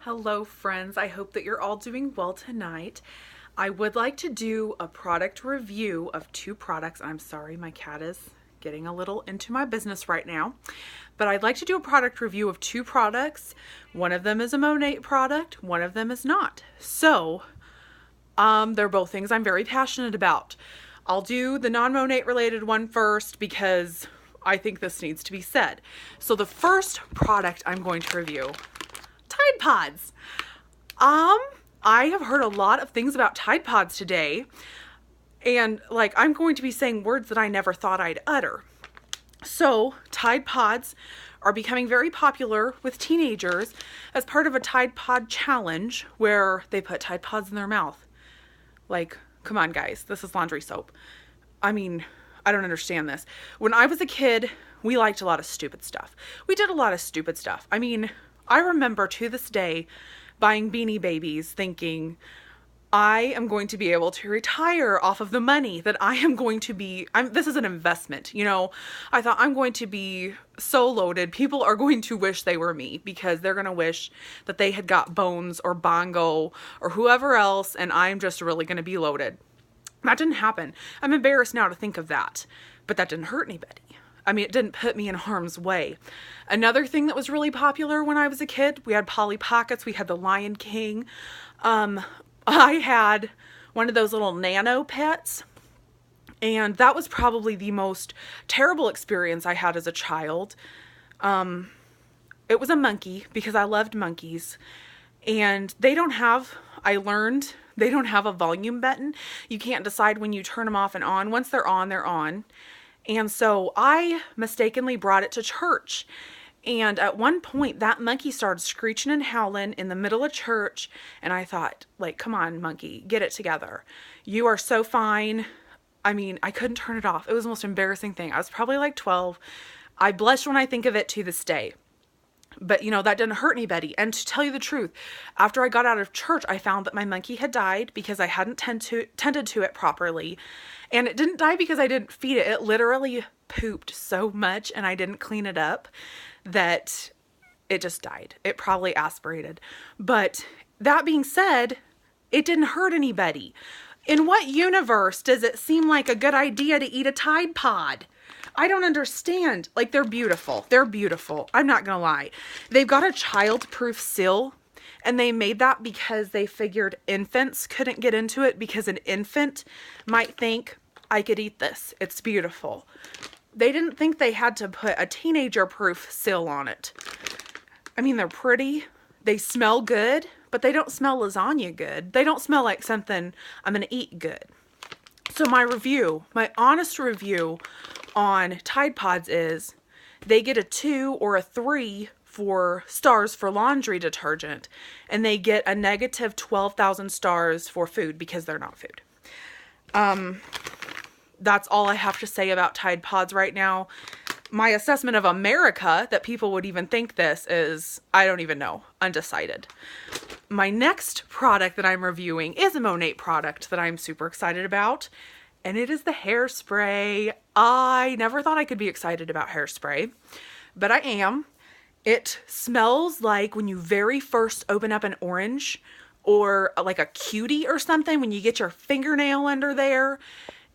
Hello friends, I hope that you're all doing well tonight. I would like to do a product review of two products. I'm sorry, my cat is getting a little into my business right now. But I'd like to do a product review of two products. One of them is a Monat product, one of them is not. So, they're both things I'm very passionate about. I'll do the non-Monat related one first because I think this needs to be said. So the first product I'm going to review, Tide Pods. I have heard a lot of things about Tide Pods today, and I'm going to be saying words that I never thought I'd utter. So, Tide Pods are becoming very popular with teenagers as part of a Tide Pod challenge where they put Tide Pods in their mouth. Come on guys, this is laundry soap. I don't understand this. When I was a kid, we liked a lot of stupid stuff. We did a lot of stupid stuff. I remember to this day buying Beanie Babies thinking, I am going to be able to retire off of the money that I am going to be, this is an investment, I thought I'm going to be so loaded. People are going to wish they were me because they're going to wish that they had got Bones or Bongo or whoever else, and I'm just really going to be loaded. That didn't happen. I'm embarrassed now to think of that, but that didn't hurt anybody. It didn't put me in harm's way. Another thing that was really popular when I was a kid, we had Polly Pockets, we had the Lion King. I had one of those little nano pets, and that was probably the most terrible experience I had as a child. It was a monkey because I loved monkeys, and they don't have a volume button. You can't decide when you turn them off and on. Once they're on, they're on. And so I mistakenly brought it to church. And at one point, that monkey started screeching and howling in the middle of church. And I thought, come on, monkey, get it together. You are so fine. I couldn't turn it off. It was the most embarrassing thing. I was probably 12. I blush when I think of it to this day. But, that didn't hurt anybody. And to tell you the truth, after I got out of church, I found that my monkey had died because I hadn't tended to it properly. And it didn't die because I didn't feed it. It literally pooped so much and I didn't clean it up that it just died. It probably aspirated. But that being said, it didn't hurt anybody. In what universe does it seem like a good idea to eat a Tide Pod? I don't understand. They're beautiful. They're beautiful. I'm not gonna lie. They've got a child-proof seal, and they made that because they figured infants couldn't get into it because an infant might think, I could eat this. It's beautiful. They didn't think they had to put a teenager-proof seal on it. They're pretty. They smell good, but they don't smell lasagna good. They don't smell like something I'm gonna eat good. So my honest review on Tide Pods is they get a 2 or a 3 for stars for laundry detergent, and they get a negative 12,000 stars for food because they're not food. That's all I have to say about Tide Pods right now. My assessment of America, that people would even think this, is, I don't even know, undecided. My next product that I'm reviewing is a Monat product that I'm super excited about, and it is the Hairspray. I never thought I could be excited about Hairspray, but I am. It smells like when you very first open up an orange or a cutie or something, when you get your fingernail under there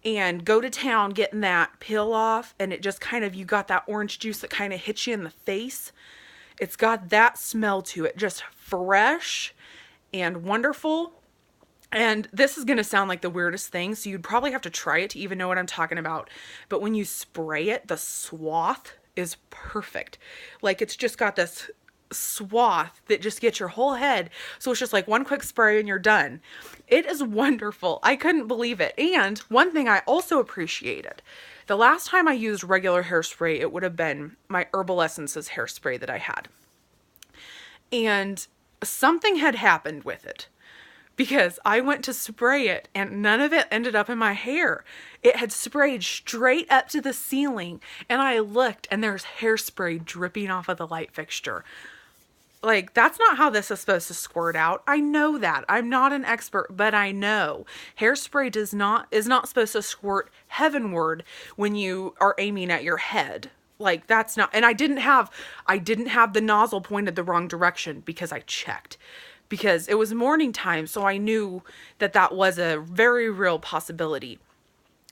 and go to town getting that peel off, and it just you got that orange juice that hits you in the face. It's got that smell to it, just fresh and wonderful. And this is going to sound like the weirdest thing, so you'd probably have to try it to even know what I'm talking about. But when you spray it, the swath is perfect. It's just got this swath that just gets your whole head. So it's just one quick spray and you're done. It is wonderful. I couldn't believe it. And one thing I also appreciated, the last time I used regular hairspray, it would have been my Herbal Essences hairspray that I had. And something had happened with it, because I went to spray it and none of it ended up in my hair. It had sprayed straight up to the ceiling, and I looked and there's hairspray dripping off of the light fixture. That's not how this is supposed to squirt out. I know that. I'm not an expert, but I know. Hairspray is not supposed to squirt heavenward when you are aiming at your head. like, that's not, and I didn't have the nozzle pointed the wrong direction because I checked. Because it was morning time, so I knew that that was a very real possibility.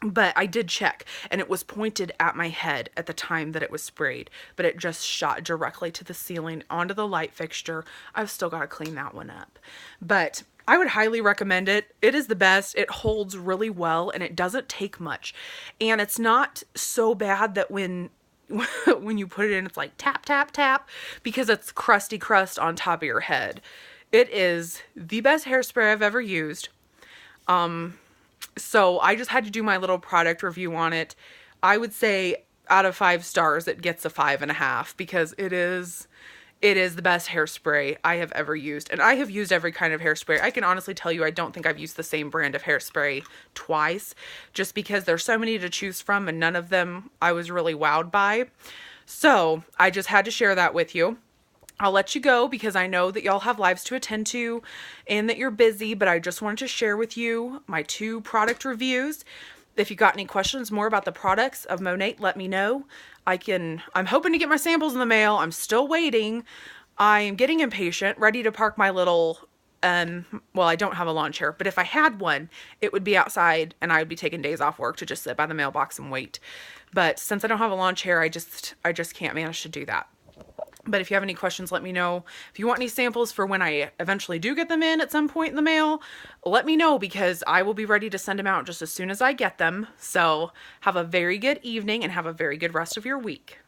But I did check, and it was pointed at my head at the time that it was sprayed, but it just shot directly to the ceiling onto the light fixture. I've still got to clean that one up. But I would highly recommend it. It is the best. It holds really well, and it doesn't take much. And it's not so bad that when you put it in, it's like tap, tap, tap, because it's crusty crust on top of your head. It is the best hairspray I've ever used. So I just had to do my little product review on it. I would say out of 5 stars, it gets a 5.5 because it is the best hairspray I have ever used. And I have used every kind of hairspray. I can honestly tell you, I don't think I've used the same brand of hairspray twice, just because there's so many to choose from and none of them I was really wowed by. So I just had to share that with you. I'll let you go because I know that y'all have lives to attend to and that you're busy, but I just wanted to share with you my 2 product reviews. If you got any questions more about the products of Monat, let me know. I'm hoping to get my samples in the mail. I'm still waiting. I'm getting impatient, ready to park my little, well, I don't have a lawn chair, but if I had one, it would be outside and I would be taking days off work to just sit by the mailbox and wait. But since I don't have a lawn chair, I just can't manage to do that. But if you have any questions, let me know. If you want any samples for when I eventually do get them in at some point in the mail, let me know because I will be ready to send them out just as soon as I get them. So have a very good evening and have a very good rest of your week.